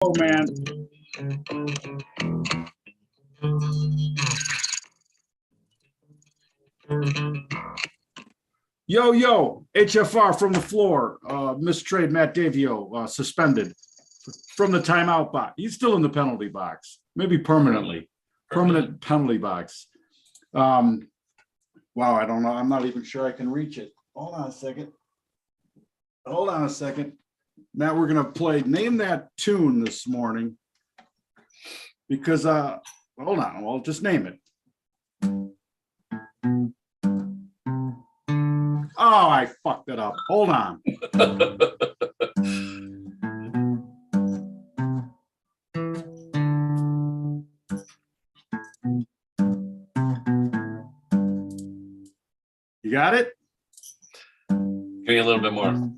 Oh man. Yo, HFR from the floor. Mistrade Matt Davio suspended from the timeout box. He's still in the penalty box, maybe permanently. Permanent penalty box. Wow, I don't know. I'm not even sure I can reach it. Hold on a second. Matt, we're going to play Name That Tune this morning because, hold on, well, just name it. Oh, I fucked it up. Hold on. You got it? Give me a little bit more.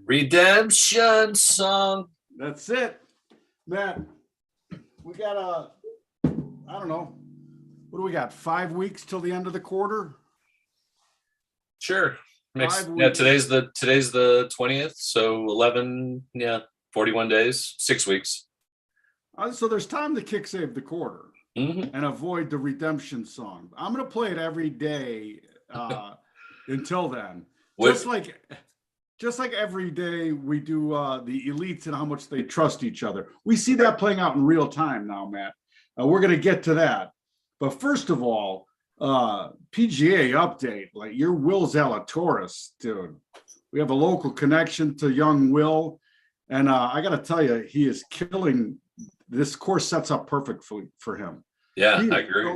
Redemption song. That's it. Matt, we got I don't know. What do we got? 5 weeks till the end of the quarter? Sure. Yeah, today's the 20th, so 11, 41 days, 6 weeks. So there's time to kick save the quarter and avoid the redemption song. I'm going to play it every day until then. Just like every day we do the elites and how much they trust each other. We see that playing out in real time now, Matt. We're going to get to that. But first of all, PGA update, like your Will Zalatoris, dude. We have a local connection to young Will. And I got to tell you, he is killing. This course sets up perfectly for him. Yeah, I agree.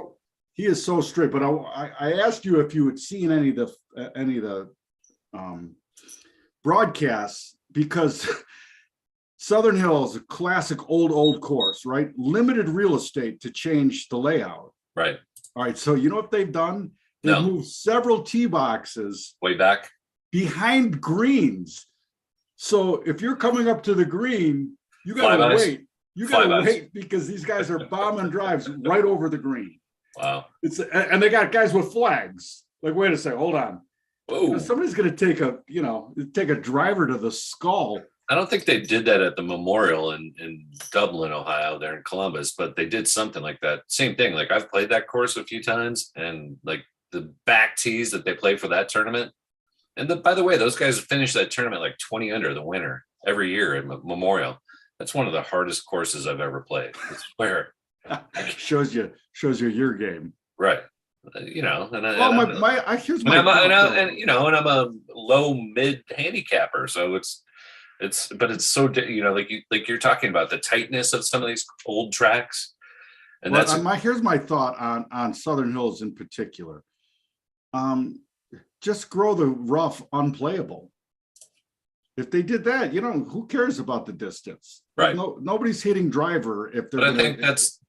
He is so straight. But I asked you if you had seen any of the broadcasts, because Southern Hills, a classic old course, right? Limited real estate to change the layout. Right. All right. So you know what they've done? They've moved several tee boxes way back behind greens. So if you're coming up to the green, you gotta wait. You gotta wait because these guys are bombing drives right over the green. Wow. And they got guys with flags. Like, wait a second, hold on. Whoa. Somebody's going to take a driver to the skull. I don't think they did that at the Memorial in Dublin, Ohio, there in Columbus, but they did something like that. Same thing. Like, I've played that course a few times, and like the back tees that they play for that tournament. And by the way, those guys finish that tournament like 20 under the winner every year at Memorial. That's one of the hardest courses I've ever played. I swear. shows you your game. Right. Here's my and I'm a low mid handicapper, so it's so like you're talking about the tightness of some of these old tracks, and here's my thought on Southern Hills in particular. Just grow the rough unplayable. If they did that, who cares about the distance? Right. Nobody's hitting driver if they're. But I think that's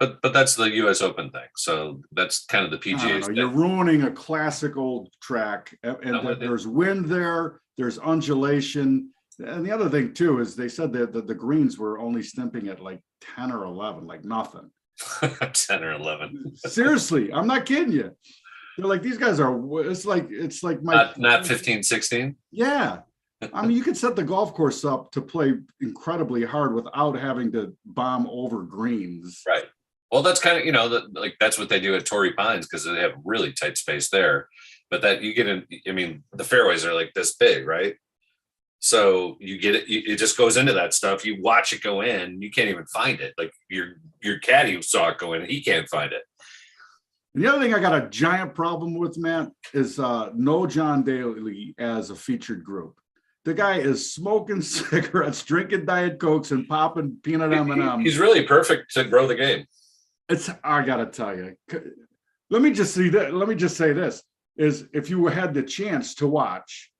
the U.S. Open thing. So that's kind of the PGA. You're ruining a classic old track, and there's wind there. There's undulation, and the other thing too is they said that the greens were only stimping at like 10 or 11, like nothing. 10 or 11. Seriously, I'm not kidding you. They're like, these guys are. It's like my not 15, 16. Yeah. I mean, you could set the golf course up to play incredibly hard without having to bomb over greens. Right. Well, that's kind of, that's what they do at Torrey Pines because they have really tight space there. But that you get in, the fairways are like this big, right? So you get it, it just goes into that stuff. You watch it go in, you can't even find it. Like your caddy saw it go in, he can't find it. And the other thing I got a giant problem with, Matt, is no John Daly as a featured group. The guy is smoking cigarettes, drinking Diet Cokes, and popping peanut M&Ms. He's really perfect to grow the game. I gotta tell you. Let me just say this: is if you had the chance to watch,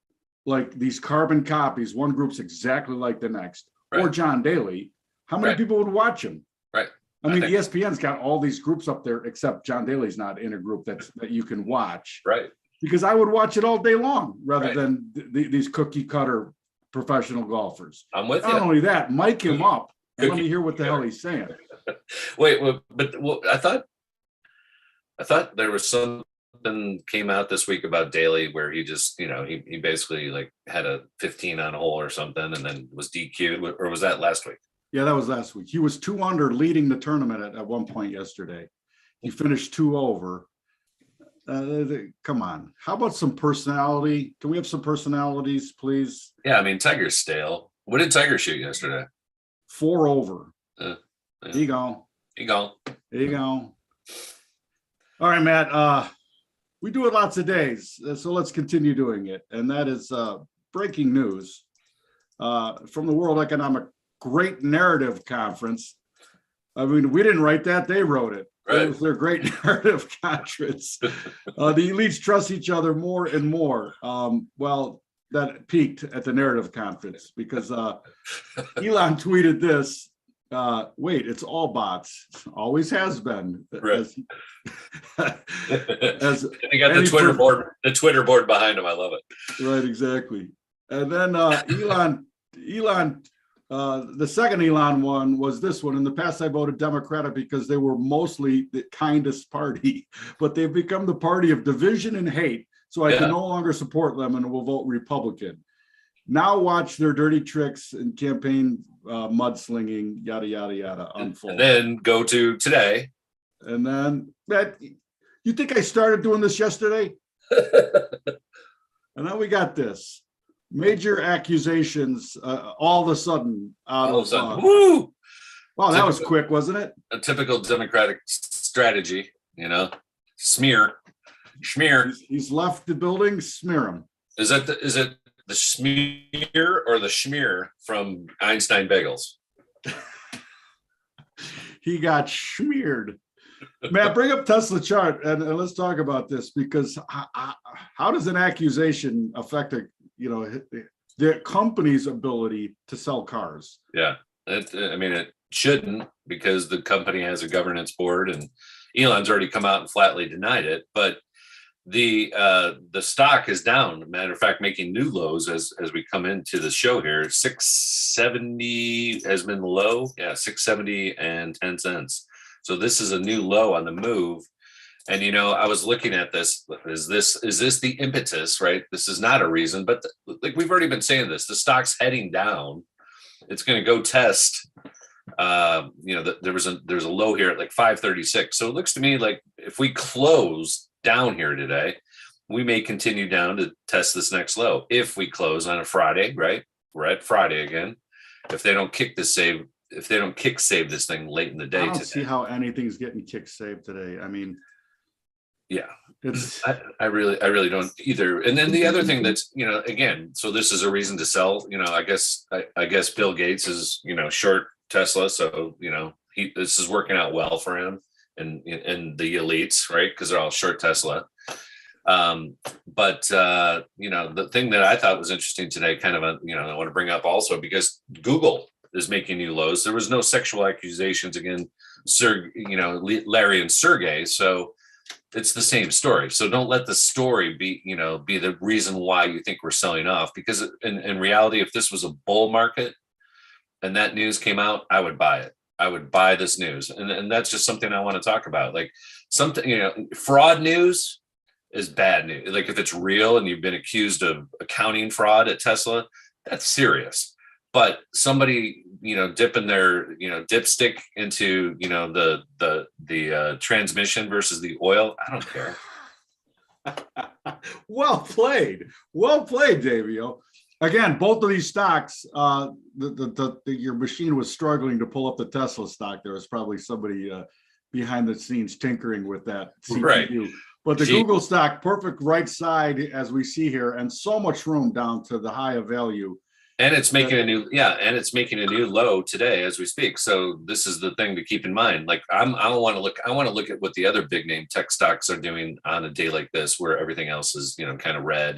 like these carbon copies, one group's exactly like the next, or John Daly, how many people would watch him? Right. I mean, ESPN's got all these groups up there, except John Daly's not in a group that you can watch. Right. Because I would watch it all day long rather than these cookie cutter professional golfers. I'm with you. Not only that, mic him up and let me hear what the hell he's saying. Wait, but I thought there was some came out this week about Daly where he just, he basically like had a 15 on a hole or something and then was DQ'd, or was that last week? Yeah, that was last week. He was 2 under leading the tournament at one point yesterday. He finished 2 over. Come on. How about some personality? Can we have some personalities, please? Yeah, I mean, Tiger's stale. What did Tiger shoot yesterday? 4 over. Yeah. There you go. There you go. There you go. All right, Matt. We do it lots of days, so let's continue doing it. And that is breaking news from the World Economic Great Narrative Conference. I mean, we didn't write that; they wrote it. Right. It was their Great Narrative Conference. The elites trust each other more and more. Well, that peaked at the Narrative Conference because Elon tweeted this. Wait, it's all bots. Always has been. Right. As they got the Twitter board behind him. I love it. Right, exactly. And then Elon, the second Elon one was this one. In the past, I voted Democratic because they were mostly the kindest party, but they've become the party of division and hate. So I can no longer support them and will vote Republican. Now watch their dirty tricks and campaign mudslinging, yada, yada, yada, unfold. And then go to today. And then, you think I started doing this yesterday? And then we got this. Major accusations all of a sudden. Woo! Wow, that was quick, wasn't it? A typical Democratic strategy, smear. He's left the building, smear him. Is it the smear or the schmear from Einstein Bagels? He got smeared. Matt, bring up Tesla chart and let's talk about this because how does an accusation affect the company's ability to sell cars? Yeah, it shouldn't because the company has a governance board and Elon's already come out and flatly denied it, but the stock is down. Matter of fact, making new lows as we come into the show here. 670 has been the low. Yeah, 670 and 10 cents. So this is a new low on the move. And I was looking at this. Is this the impetus? Right. This is not a reason, but like we've already been saying this. The stock's heading down. It's going to go test. There's a low here at like 536. So it looks to me like if we close down here today, we may continue down to test this next low. If we close on a Friday, right? We're at Friday again. If they don't kick this save this thing late in the day, I don't see how anything's getting kick saved today. I mean, yeah, I really don't either. And then the other thing that's again, so this is a reason to sell. I guess Bill Gates is short Tesla, so this is working out well for him and the elites, right? Because they're all short Tesla. But the thing that I thought was interesting today, kind of I want to bring up also because Google is making new lows. There was no sexual accusations against Larry and Sergey, so it's the same story. So don't let the story be the reason why you think we're selling off, because in reality, if this was a bull market and that news came out, I would buy it. I would buy this news. And that's just something I want to talk about. Like something, fraud news is bad news. Like if it's real and you've been accused of accounting fraud at Tesla, that's serious. But somebody, dipping their, dipstick into, the transmission versus the oil, I don't care. Well played, Davio. Again, both of these stocks, your machine was struggling to pull up the Tesla stock. There was probably somebody behind the scenes tinkering with that CPU. Right. But the Google stock, perfect right side as we see here, and so much room down to the high of value. And it's making a new low today as we speak. So this is the thing to keep in mind. Like I want to look at what the other big name tech stocks are doing on a day like this, where everything else is, kind of red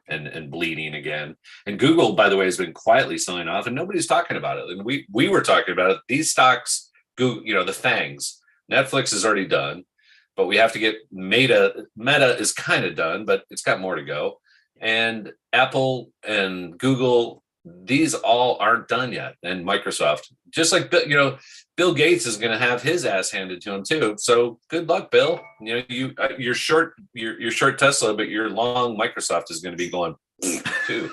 and bleeding again. And Google, by the way, has been quietly selling off and nobody's talking about it. And we were talking about it. These stocks, Google, the FANGs, Netflix is already done, but we have to get Meta is kind of done, but it's got more to go. And Apple and Google these all aren't done yet. And Microsoft, just like, Bill Gates is going to have his ass handed to him too. So good luck, Bill. You're short Tesla, but you're long Microsoft is going to be going too.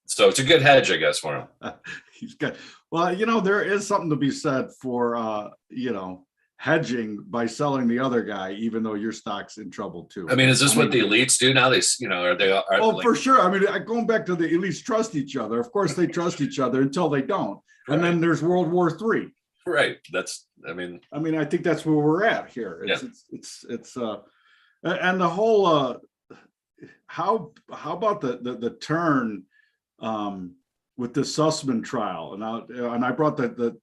So it's a good hedge, I guess, for him. He's good. Well, there is something to be said for, hedging by selling the other guy, even though your stock's in trouble too. I mean, is this what the elites do now? For sure. I mean, going back to the elites trust each other. Of course, they trust each other until they don't. Right. And then there's World War III. Right. I think that's where we're at here. It's and the whole, how about the turn with the Sussman trial? And I brought the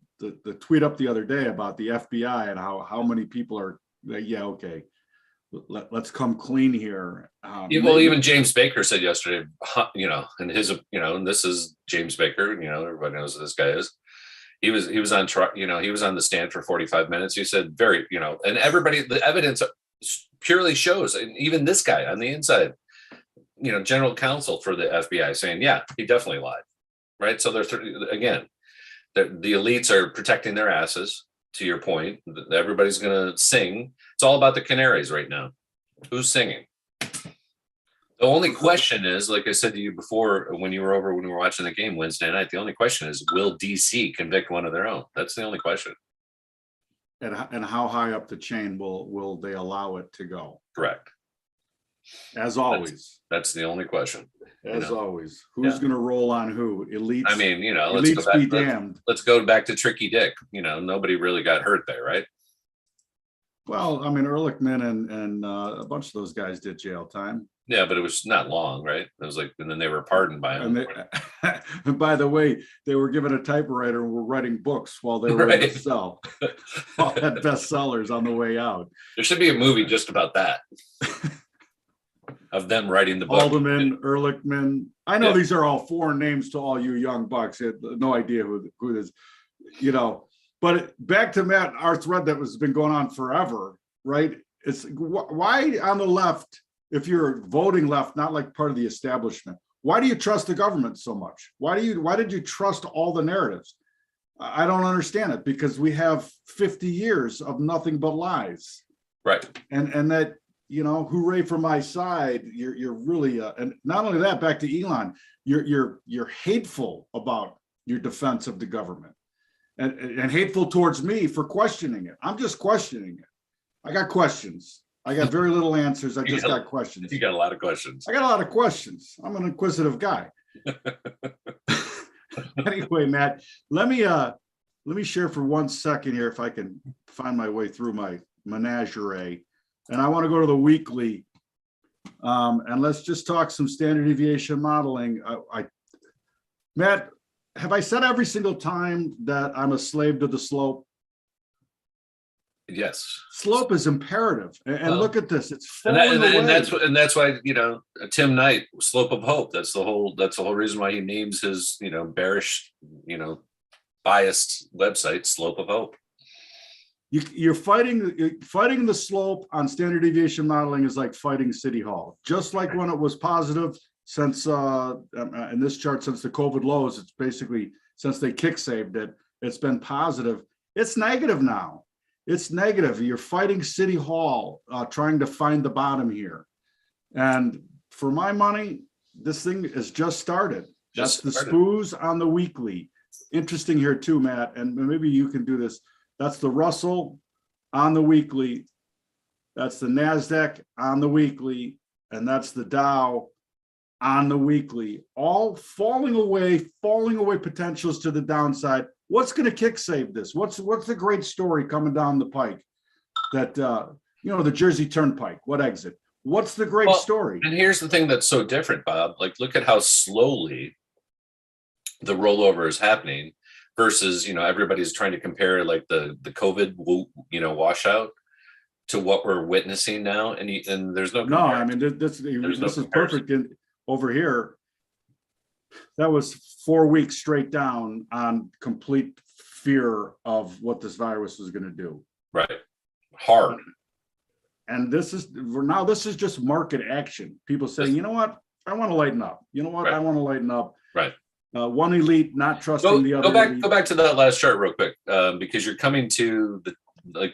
tweet up the other day about the FBI and how many people are, okay, let's come clean here. Even James Baker said yesterday, and his, and this is James Baker, everybody knows who this guy is. He was on trial, he was on the stand for 45 minutes. He said and everybody, the evidence purely shows, and even this guy on the inside, general counsel for the FBI saying, yeah, he definitely lied. Right. So again, the elites are protecting their asses, to your point. Everybody's going to sing. It's all about the canaries right now. Who's singing? The only question is, like I said to you before, when we were watching the game Wednesday night, the only question is, will DC convict one of their own? That's the only question. And how high up the chain will they allow it to go? Correct. As always. That's the only question. As always. Who's going to roll on who? Elites. I mean, elites be damned. Let's go back to Tricky Dick. Nobody really got hurt there, right? Well, I mean, Ehrlichman and a bunch of those guys did jail time. Yeah, but it was not long, right? It was and then they were pardoned by him. And by the way, they were given a typewriter and were writing books while they were in the cell. All had bestsellers on the way out. There should be a movie just about that. Of them writing the book. Haldeman, Ehrlichman. I know these are all foreign names to all you young bucks. You had no idea who this, But back to Matt, our thread that has been going on forever, right? It's why on the left, if you're voting left, not like part of the establishment, why do you trust the government so much? Why did you trust all the narratives? I don't understand it, because we have 50 years of nothing but lies. Right. And that, hooray for my side. You're really, and not only that, back to Elon, you're hateful about your defense of the government, and hateful towards me for questioning it. I'm just questioning it. I got questions. I got very little answers. I just got questions. You got a lot of questions. I got a lot of questions. I'm an inquisitive guy. Anyway, Matt, let me share for 1 second here, if I can find my way through my menagerie. And I want to go to the weekly, and let's just talk some standard deviation modeling. Matt, have I said every single time that I'm a slave to the slope? Yes. Slope is imperative, and look at this; it's falling away. And that's why Tim Knight, slope of hope. That's the whole reason why he names his bearish, biased website Slope of Hope. You're fighting the slope on standard deviation modeling is like fighting City Hall. Just like when it was positive since in this chart, since the COVID lows, it's basically since they kick saved it, it's been positive. It's negative now. It's negative. You're fighting City Hall, trying to find the bottom here. And for my money, this thing is just started. That's the SPOOs on the weekly. Interesting here too, Matt, and maybe you can do this. That's the Russell on the weekly. That's the NASDAQ on the weekly. And that's the Dow on the weekly. All falling away potentials to the downside. What's going to kick save this? What's the great story coming down the pike? That, the Jersey Turnpike, what exit? What's the great story? And here's the thing that's so different, Bob. Like, look at how slowly the rollover is happening. Versus, everybody's trying to compare like the COVID, washout to what we're witnessing now, and there's no. No, I mean this is perfect. Over here, that was 4 weeks straight down on complete fear of what this virus was going to do. Right, hard. And this is just market action. People saying, you know what, I want to lighten up. You know what, I want to lighten up. Right. One elite not trusting the other. Go back to that last chart real quick, because you're coming to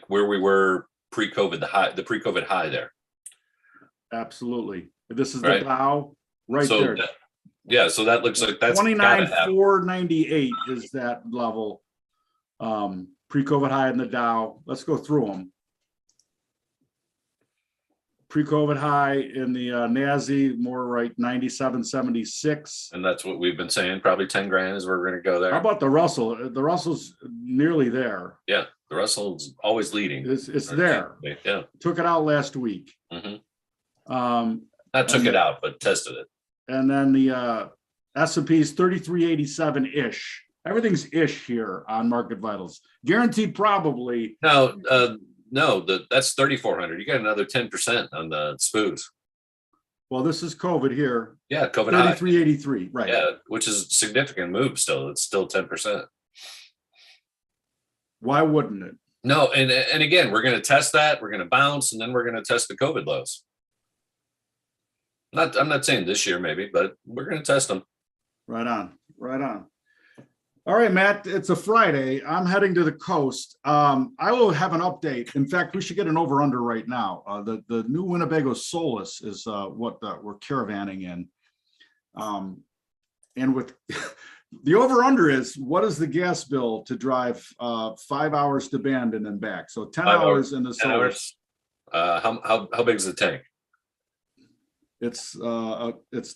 where we were pre-COVID, the pre-COVID high there. Absolutely. This is the Dow there. So that looks like that's 29,498 is that level. Pre-COVID high in the Dow. Let's go through them. Pre-COVID high in the NASI, more right 97.76. And that's what we've been saying. Probably 10 grand is where we're going to go there. How about the Russell? The Russell's nearly there. Yeah, the Russell's always leading. It's there. Yeah. Took it out last week. Not took it out, but tested it. And then the S&P's 3387-ish. Everything's ish here on MarketVitals. Guaranteed probably. No, that's 3,400. You got another 10% on the spoos. Well, this is COVID here. Yeah, COVID 3383, right? Yeah, which is a significant move. Still, it's still 10%. Why wouldn't it? No, and again, we're going to test that. We're going to bounce, and then we're going to test the COVID lows. I'm not saying this year, maybe, but we're going to test them. Right on. All right, Matt, it's a Friday. I'm heading to the coast. I will have an update. In fact, we should get an over-under right now. The new Winnebago Solus is what we're caravanning in. And with the over-under is, what is the gas bill to drive 5 hours to Bend and then back? So 10 hours in the Solus. How big is the tank? It's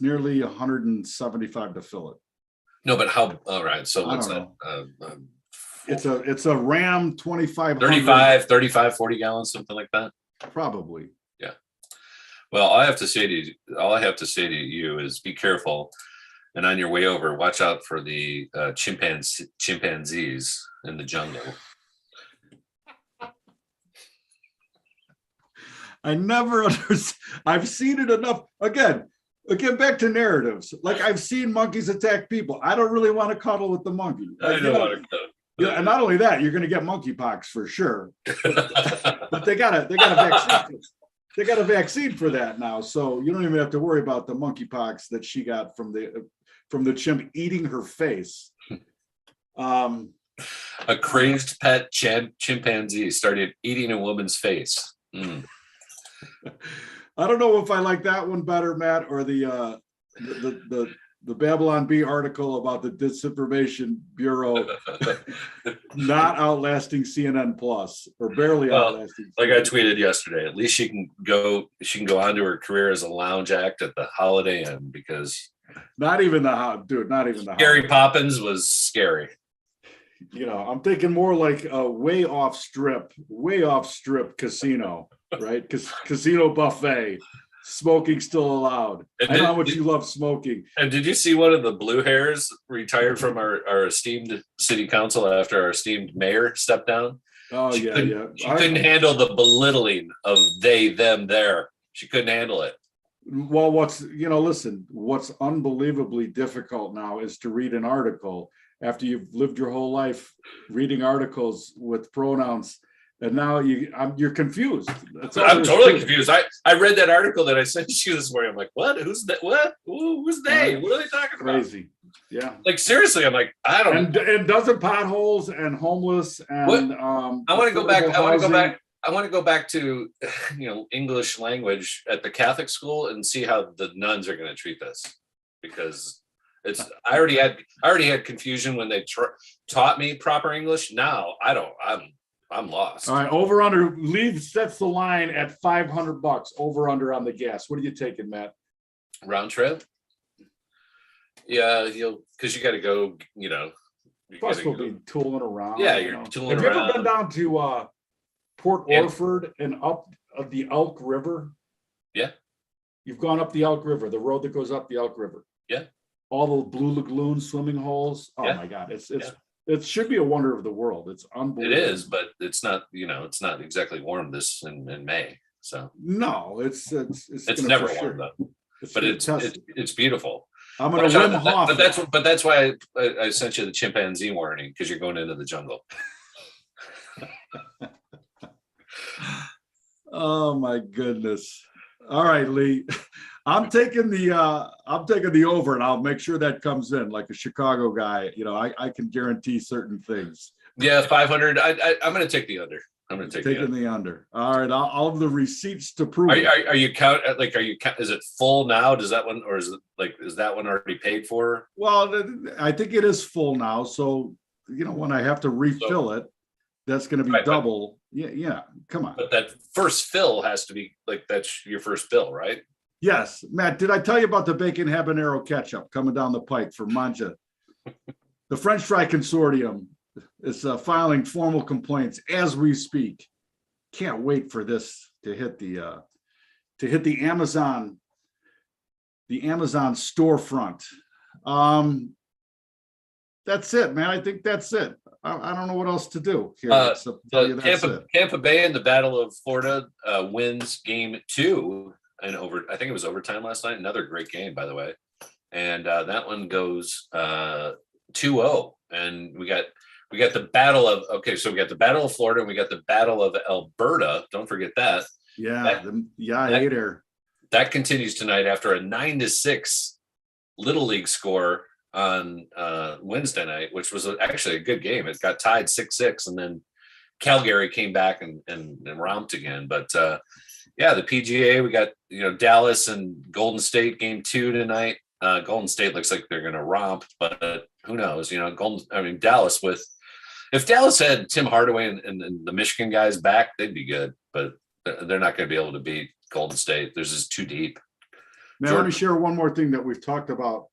nearly 175 to fill it. No, but how? All right. So what's that? It's a Ram 2500. 35, 40 gallons, something like that. Probably. Yeah. Well, all I have to say to you is be careful, and on your way over, watch out for the chimpanzees in the jungle. I never understand. I've seen it enough. Again, back to narratives. Like, I've seen monkeys attack people. I don't really want to cuddle with the monkey. I don't want to cuddle. Yeah, and not only that, you're going to get monkeypox for sure. But they got a vaccine. They got a vaccine for that now, so you don't even have to worry about the monkeypox that she got from the chimp eating her face. A crazed pet chimpanzee started eating a woman's face. I don't know if I like that one better, Matt, or the Babylon Bee article about the Disinformation Bureau not outlasting CNN Plus, or barely outlasting. Like I tweeted yesterday, at least she can go on to her career as a lounge act at the Holiday Inn, because not even the Gary Poppins was scary. You know, I'm thinking more like a way off strip casino, right? Casino buffet, smoking still allowed. I know how much you love smoking. And did you see one of the blue hairs retired from our esteemed city council after our esteemed mayor stepped down? Oh, She She couldn't handle the belittling of they, them, there. She couldn't handle it. Well, what's unbelievably difficult now is to read an article after you've lived your whole life reading articles with pronouns, and now you're confused. I'm totally confused. I read that article that I sent you this morning. I'm like, what? Who's that? What? Who's they? What are they talking about? Crazy. Yeah. Like, seriously, I'm like, I don't know. And doesn't potholes and homeless and I want to go back. I want to go back to, English language at the Catholic school and see how the nuns are going to treat this, because I already had confusion when they taught me proper English. Now I don't. I'm lost. All right, over under. Sets the line at $500. Over under on the gas. What are you taking, Matt? Round trip. Yeah, because you got to go. Plus, we'll be tooling around. Yeah, you're tooling around. Have you ever been down to Port Orford and up the Elk River? Yeah. You've gone up the Elk River, the road that goes up the Elk River. Yeah. All the Blue Lagoon swimming holes. Oh my God, it should be a wonder of the world. It's unbelievable. It is, but it's not. It's not exactly warm in May. So no, it's never warm though. But it's beautiful. I'm gonna Wim Hof. But that's why I sent you the chimpanzee warning, because you're going into the jungle. Oh my goodness. All right, Lee. I'm taking the over, and I'll make sure that comes in like a Chicago guy. You know, I can guarantee certain things. Yeah, 500. I'm going to take the under. I'm going to take taking the under. All right, I'll have the receipts to prove it. Are you is it full now? Does that one, or is that one already paid for? Well, I think it is full now. So, you know, when I have to refill it, that's going to be double. Yeah. Come on. But that first fill has to be like, that's your first fill, right? Yes. Matt, did I tell you about the bacon habanero ketchup coming down the pike from Manja? The French Fry Consortium is filing formal complaints as we speak. Can't wait for this to hit the Amazon storefront. That's it, man. I think that's it. I don't know what else to do here. Tampa Bay in the Battle of Florida wins game 2 and I think it was overtime last night. Another great game, by the way. And that one goes 2-0. And we got the battle of, so we got the Battle of Florida and we got the Battle of Alberta. Don't forget that. That continues tonight after a 9-6 Little League score on Wednesday night, which was actually a good game. It got tied 6-6, and then Calgary came back and romped again. But the PGA, we got Dallas and Golden State game 2 tonight. Golden State looks like they're going to romp, but who knows? Dallas if Dallas had Tim Hardaway and the Michigan guys back, they'd be good, but they're not going to be able to beat Golden State. There's just too deep. Now, let me share one more thing that we've talked about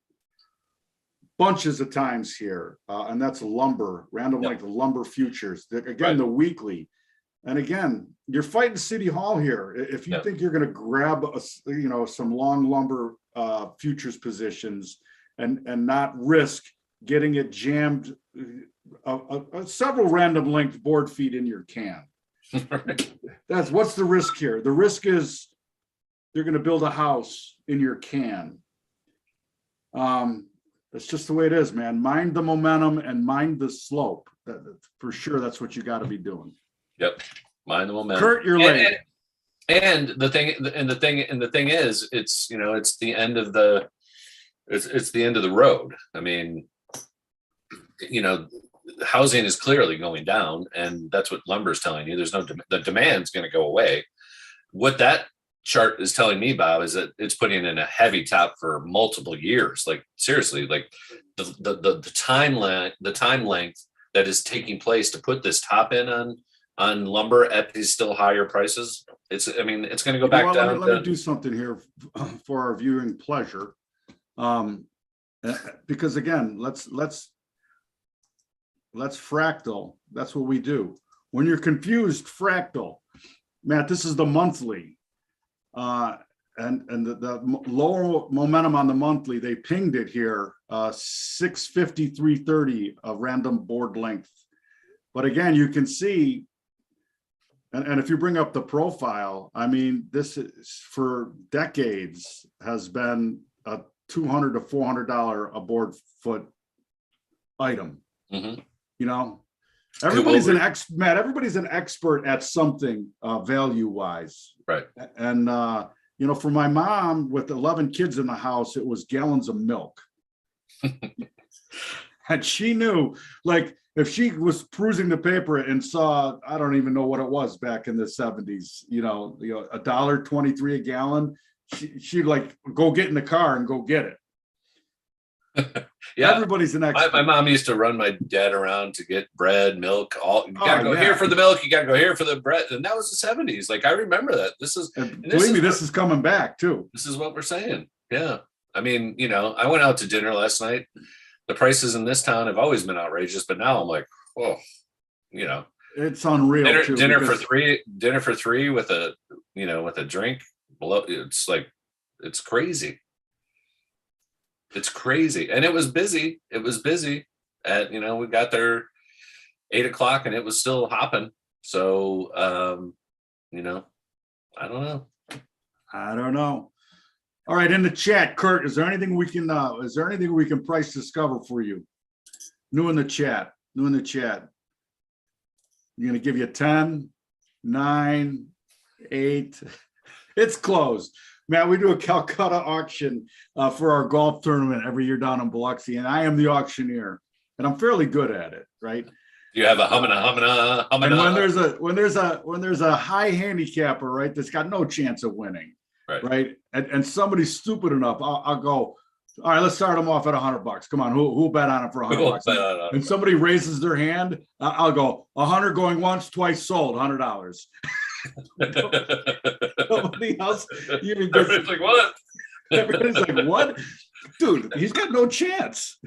bunches of times here, and that's lumber, random length lumber futures. Again, the weekly. And again, you're fighting City Hall here. If you think you're going to grab some long lumber futures positions and not risk getting it jammed several random length board feet in your can. What's the risk here? The risk is they're going to build a house in your can. That's just the way it is, man. Mind the momentum and mind the slope. For sure, that's what you got to be doing. Yep, mind the momentum. Kurt, you're late. And the thing is, it's the end of the road. I mean, housing is clearly going down, and that's what lumber is telling you. The demand's going to go away. What that chart is telling me, Bob, is that it's putting in a heavy top for multiple years. Like seriously, like the time length that is taking place to put this top in on lumber at these still higher prices. It's going to go back down. Let me do something here for our viewing pleasure, because again, let's fractal. That's what we do. When you're confused, fractal. Matt, this is the monthly. And the lower momentum on the monthly, they pinged it here, 653.30 of random board length. But again, you can see, and if you bring up the profile, I mean, this is for decades has been a $200 to $400 a board foot item. Mm-hmm. Everybody's an expert at something value wise. Right. And, for my mom with 11 kids in the house, it was gallons of milk. And she knew, like, if she was perusing the paper and saw, I don't even know what it was back in the 70s, $1.23 a gallon, she'd like go get in the car and go get it. Yeah, everybody's an expert. My mom used to run my dad around to get bread, milk. You gotta go here for the milk. You gotta go here for the bread. And that was the 70s. Like I remember that. This is coming back too. This is what we're saying. Yeah. I mean, I went out to dinner last night. The prices in this town have always been outrageous, but now I'm like, whoa, it's unreal. Dinner for three with a drink below. It's like, it's crazy. It's crazy. And it was busy. At, we got there 8:00 and it was still hopping. So, I don't know. All right. In the chat, Kurt, is there anything we can price discover for you? New in the chat. I'm going to give you 10, 9, 8. It's closed. Matt, we do a Calcutta auction for our golf tournament every year down in Biloxi, and I am the auctioneer, and I'm fairly good at it, right? You have a humming. And when there's a high handicapper, right, that's got no chance of winning, right? And somebody's stupid enough, I'll go, all right, let's start them off at $100. Come on, who'll bet on it for $100? And somebody raises their hand, I'll go 100 going once, twice sold, $100. Nobody else even gets, everybody's like, what? Everybody's like, what? Dude, he's got no chance.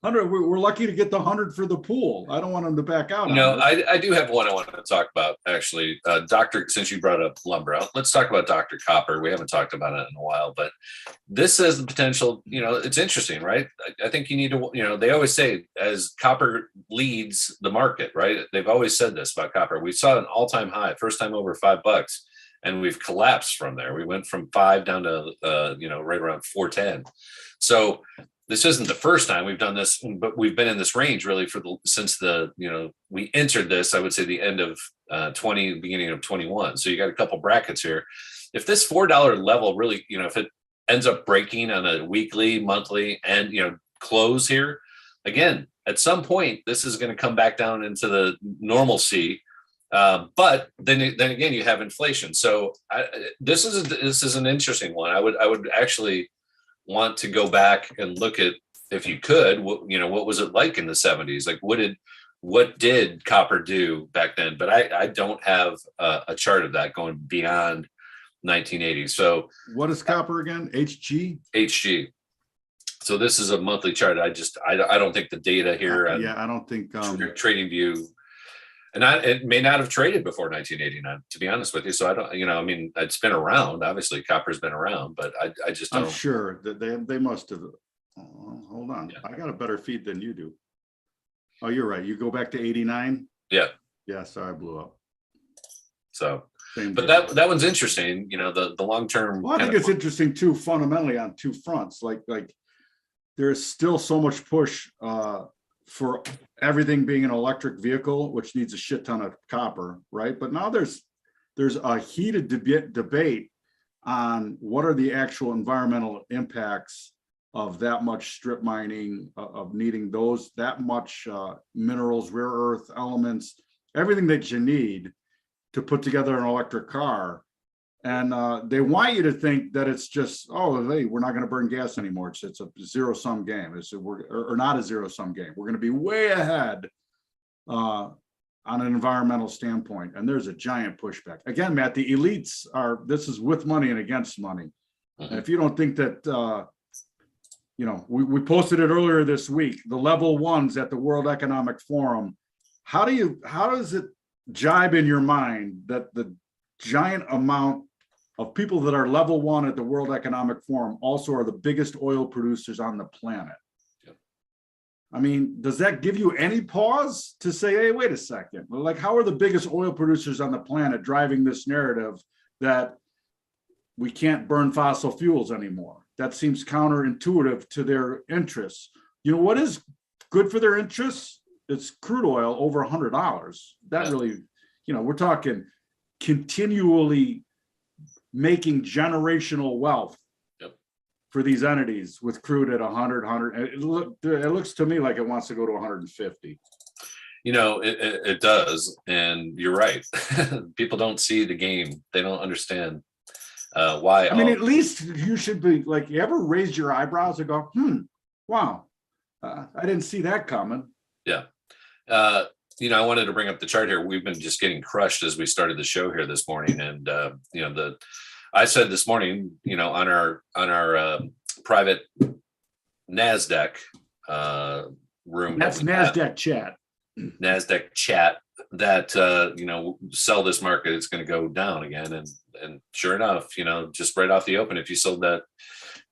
100, we're lucky to get the 100 for the pool. I don't want him to back out. No, I do have one I want to talk about, actually. Dr. Since you brought up lumber, let's talk about Dr. Copper. We haven't talked about it in a while, but this has the potential, it's interesting, right? I think you need to, they always say as copper leads the market, right? They've always said this about copper. We saw an all-time high, first time over $5, and we've collapsed from there. We went from 5 down to, right around 410. So this isn't the first time we've done this, but we've been in this range really since we entered this, I would say the end of 20, beginning of 21. So you got a couple brackets here. If this $4 level really, if it ends up breaking on a weekly, monthly, and close here, again, at some point, this is going to come back down into the normalcy. But then again, you have inflation. So this is an interesting one. I would actually want to go back and look at, if you could, what was it like in the 70s? Like what did copper do back then? But I don't have a chart of that going beyond 1980. So what is copper again? HG. So this is a monthly chart. I don't think the data here. I don't think Trading View. And it may not have traded before 1989, to be honest with you. So I don't, it's been around. Obviously, copper's been around, but I just don't. I'm sure that they must have. Oh, hold on, I got a better feed than you do. Oh, you're right. You go back to 89. Yeah. Yeah. Sorry, I blew up. So, but that one's interesting. The long term. Well, I think it's interesting too, fundamentally on two fronts. Like there is still so much push for everything being an electric vehicle, which needs a shit ton of copper, right? But now there's a heated debate on what are the actual environmental impacts of that much strip mining, of needing that much minerals, rare earth elements, everything that you need to put together an electric car. And they want you to think that it's just, hey, we're not going to burn gas anymore. It's a zero-sum game. Or not a zero-sum game. We're going to be way ahead on an environmental standpoint. And there's a giant pushback. Again, Matt, the elites this is with money and against money. And if you don't think that, we posted it earlier this week, the level ones at the World Economic Forum. How does it jibe in your mind that the giant amount of people that are level one at the World Economic Forum also are the biggest oil producers on the planet? Yep. I mean, does that give you any pause to say, hey, wait a second, like, how are the biggest oil producers on the planet driving this narrative that we can't burn fossil fuels anymore? That seems counterintuitive to their interests. What is good for their interests? It's crude oil over $100. That really, we're talking continually making generational wealth for these entities with crude at 100. It looks to me like it wants to go to 150. It does. And you're right. People don't see the game. They don't understand why. I mean, at least you should be like, you ever raised your eyebrows and go, wow, I didn't see that coming. Yeah. I wanted to bring up the chart here. We've been just getting crushed as we started the show here this morning. And, I said this morning, on our private NASDAQ room. That's NASDAQ chat. NASDAQ chat that, sell this market, it's going to go down again. And sure enough, just right off the open, if you sold that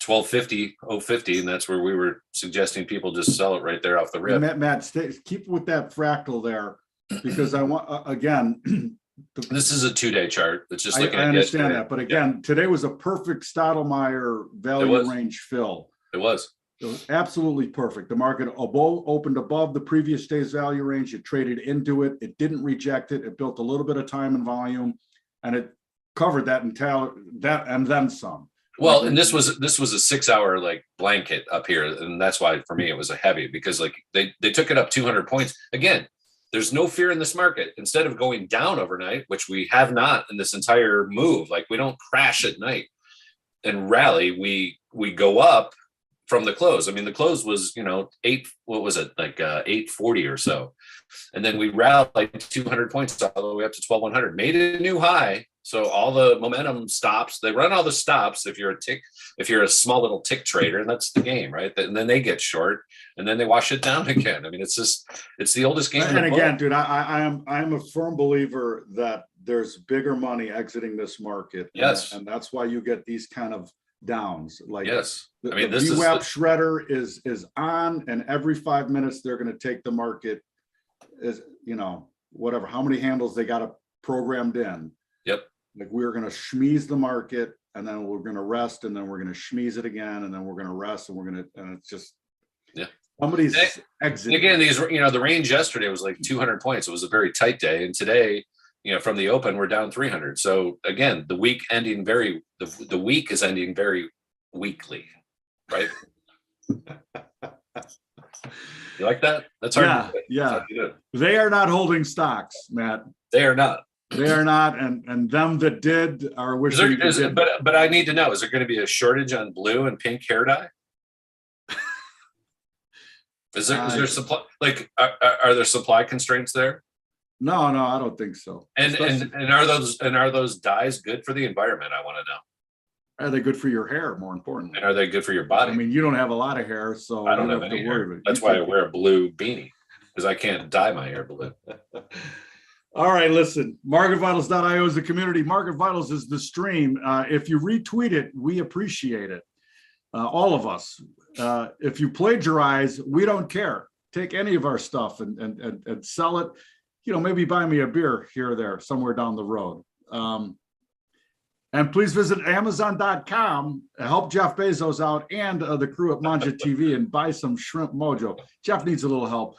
1250, and that's where we were suggesting people just sell it right there off the rip. Matt, keep with that fractal there, because I want again. This is a 2-day chart. It's just looking. I understand that, but again, today was a perfect Stottlemyre value range fill. It was absolutely perfect. The market opened above the previous day's value range. It traded into it. It didn't reject it. It built a little bit of time and volume, and it covered that and then some. Well, and this was a 6-hour like blanket up here, and that's why for me it was a heavy, because like they took it up 200 points again. There's no fear in this market. Instead of going down overnight, which we have not in this entire move, like we don't crash at night and rally, we go up from the close. I mean, the close was, what was it, like 840 or so. And then we rallied 200 points all the way up to 12,100, made a new high. So all the momentum stops. They run all the stops if you're a small little tick trader, and that's the game, right? And then they get short, and then they wash it down again. I mean, it's the oldest game. And again, dude, I am a firm believer that there's bigger money exiting this market. Yes, and that's why you get these kind of downs. Like, yes, I mean, this VWAP shredder is on, and every 5 minutes they're going to take the market, is whatever, how many handles they got programmed in. Yep. Like, we're going to schmeeze the market, and then we're going to rest, and then we're going to schmeeze it again, and then we're going to rest, and it's just, somebody's exiting. Again, these, the range yesterday was like 200 points. It was a very tight day, and today, from the open, we're down 300. So again, the week is ending very weakly, right? You like that? That's hard. Yeah. They are not holding stocks, Matt. They are not. They are not, and them that did are wishing. But I need to know: is there going to be a shortage on blue and pink hair dye? Is there supply? Like, are there supply constraints there? No, I don't think so. And are those dyes good for the environment? I want to know. Are they good for your hair? More importantly, and are they good for your body? I mean, you don't have a lot of hair, so I don't have any hair. That's why I wear a blue beanie, because I can't dye my hair blue. All right, listen, MarketVitals.io is the community. MarketVitals is the stream. If you retweet it, we appreciate it. All of us. If you plagiarize, we don't care. Take any of our stuff and sell it. Maybe buy me a beer here or there, somewhere down the road. And please visit Amazon.com, help Jeff Bezos out and the crew at Manja TV, and buy some Shrimp Mojo. Jeff needs a little help.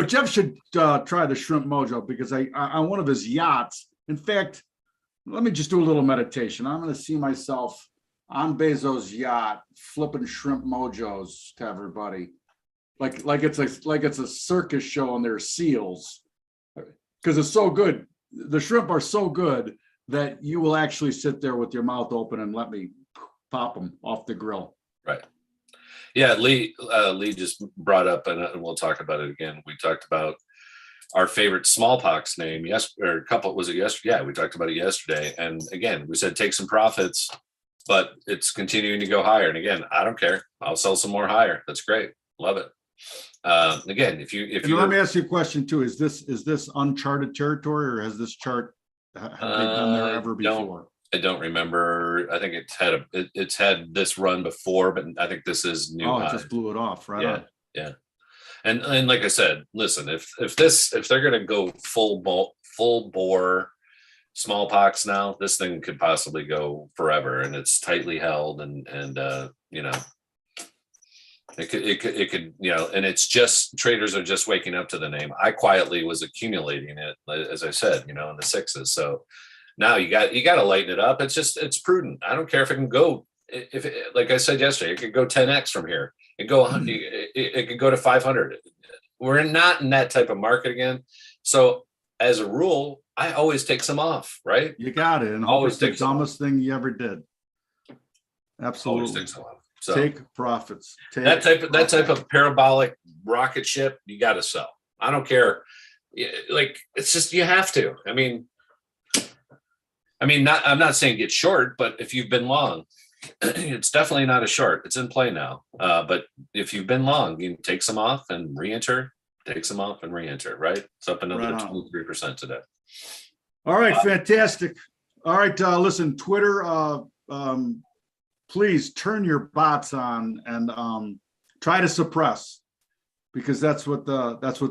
Jeff should try the Shrimp Mojo, because on one of his yachts, in fact, let me just do a little meditation. I'm going to see myself on Bezos' yacht flipping Shrimp Mojos to everybody, like it's a circus show and there's seals, because it's so good. The shrimp are so good that you will actually sit there with your mouth open and let me pop them off the grill. Right. Yeah, Lee just brought up, and we'll talk about it again. We talked about our favorite smallpox name. Was it yesterday? Yeah, we talked about it yesterday. And again, we said take some profits, but it's continuing to go higher. And again, I don't care. I'll sell some more higher. That's great. Love it. Again, if you let me ask you a question too. Is this uncharted territory, or has this chart, have they done there ever before? I don't remember. I think it's had this run before, but I think this is new. Oh, it just blew it off, right? Yeah, yeah. And like I said, listen, if they're gonna go full bore smallpox now, this thing could possibly go forever, and it's tightly held, and it could, and it's just, traders are just waking up to the name. I quietly was accumulating it, as I said, in the sixes. So now you got to lighten it up. It's prudent. I don't care if it can go, like I said yesterday, it could go 10x from here. It could go to 500. We're not in that type of market again. So as a rule, I always take some off, right? You got it. And always the dumbest thing you ever did. Absolutely. Always take some off. So take profits. That type of parabolic rocket ship, you got to sell. I don't care. Like, it's just, you have to. I mean, I'm not saying get short, but if you've been long, it's definitely not a short. It's in play now. But if you've been long, you can take some off and re-enter. Take some off and re-enter. Right? It's up another 23% today. All right, fantastic. All right, listen, Twitter. Please turn your bots on and try to suppress, because that's what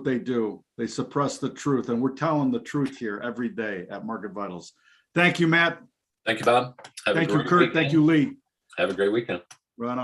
they do. They suppress the truth, and we're telling the truth here every day at Market Vitals. Thank you, Matt. Thank you, Bob. Thank you, Kurt. Thank you, Lee. Have a great weekend.